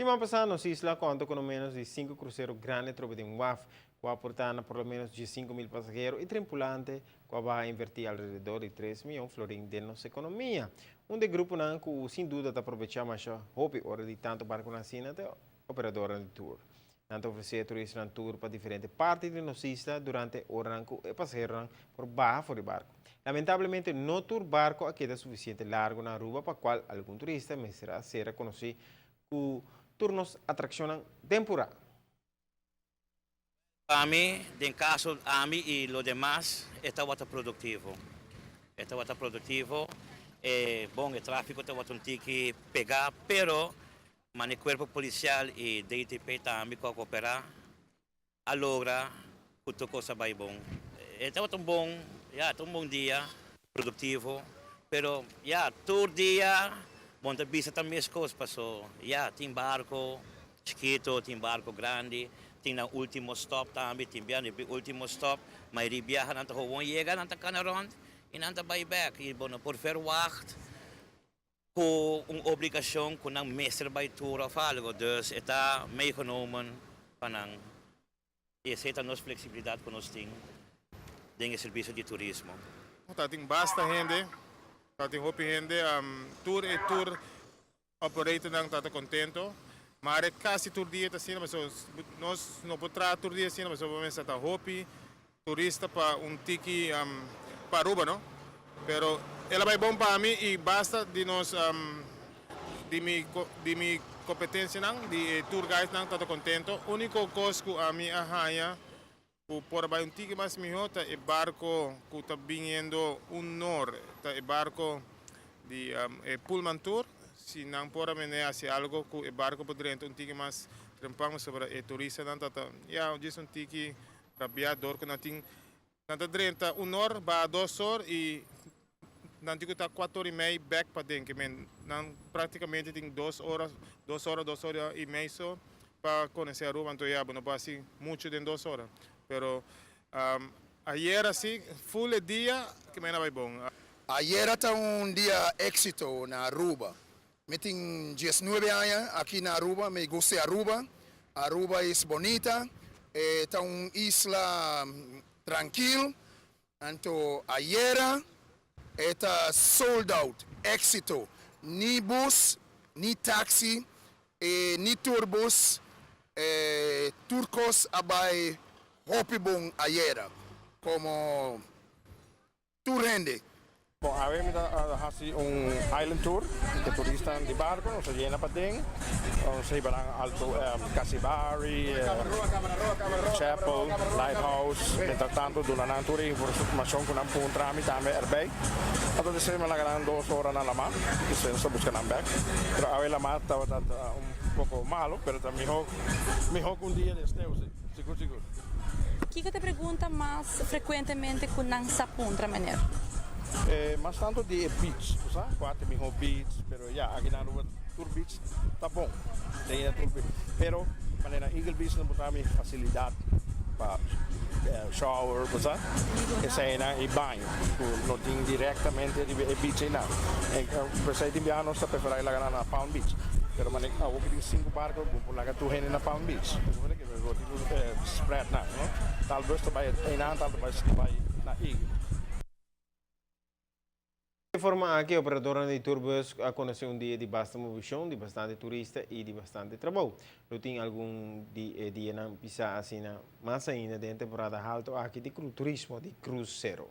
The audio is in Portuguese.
semana pasada nos isla conta con menos de 5 cruceros grandes tropas en WAF, que aportan por lo menos 15.000 pasajeros y tripulantes, que va a invertir alrededor de 3 millones de florins de nuestra economía. Un de grupo que sin duda está aprovechando más hopi hora de tanto barco na China de operadora de tour. Tanto oferecer turismo en tour para diferentes partes de nuestra isla durante horas que pasajeros por bajo de barco. Lamentablemente, no todo barco queda suficiente largo na Aruba para cual algún turista me será ser conocido que turnos atraccionan temporada. Para mí, en caso a mí y los demás, esta va a estar productivo. Esta va a estar productivo. Bom, el tráfico te va a tener que pegar, pero el cuerpo policial y DTP también va a cooperar a lograr que tu cosa vaya bom. Este va a estar un buen día, productivo, pero todo el día, bom, te visa también as cosas pasó. Tem barco chiquito, tem barco grande, tem na último stop também, tem bem no último stop, mas ele viaja nanta gewoon chega nanta Canarond e nanta vai back. E bom, por ver wacht, com uma obrigação com um mestre bij tour of algo, dus está meegenomen van e aceita nossa flexibilidade que nós temos dentro do serviço de turismo. Tem basta gente, tem hopi gente, tour e tour operator não está contento, mas é quase todo dia assim, mas nós não podemos todo dia assim, mas obviamente está hopi turista para tiki para Aruba, não? Pero ela vai bom para mim e basta de nós de mi competência não, de tour guide não está contento. O único coisa que a mim arranha por vai tiki mais melhor é barco que está vindo nor, é barco de Pullman Tour. Se não por mim assim algo que o barco poderia tiki mais trempamos sobre o turista não tá diz tiki rabiador que não tem nada drenta nor ba 2 horas e não digo tá 4 horas e meia back para dentro men não praticamente tem 2 horas e meia só para conhecer a Aruba, então não passa muito em 2 horas, pero ayer assim full dia que me vai bom. Ayer está dia éxito na Aruba. Me tenho 19 anos aqui na Aruba, me gostei Aruba. Aruba é bonita, está isla tranquilo. Então ayer está sold out, éxito. Ni bus, ni taxi, ni tourbus, turcos abai hopi bom ayer, como turende. Bom, a ver, hasi island tour, de turistas de barco, nos llena para dentro, nos llevan alto Casibari, Chapel, Lighthouse, mientras tanto, durante tour información con un trámite también erbij. Entonces se me la ganan 2 horas nada más, y se buscan un back. Pero a ver, la mata está un poco malo, pero también mejor que un día de sneo, seguro. O que te pergunta mais frequentemente com não sapun para maneira? Mas tanto de beach, sabe? 4 mil beach, pero aqui na Aruba tour beach tá bom, tem a tour beach. Pero maneira Eagle Beach não tem facilidade para shower, sabe? Cena e banho, não tem diretamente de beach aí não. Por isso tem nós preferimos lá na Palm Beach. Pero maneira o que tem 5 barcos, por lá que tu rende na Palm Beach. Spread não, talvez tu vai aí não, talvez tu vai na Eagle. De forma que a operadora de turbus a conhecer dia de bastante movimento, de bastante turista e de bastante trabalho. Não tem algum dia não pisar assim, mais ainda dentro da temporada alta aqui de turismo de cruzeiro.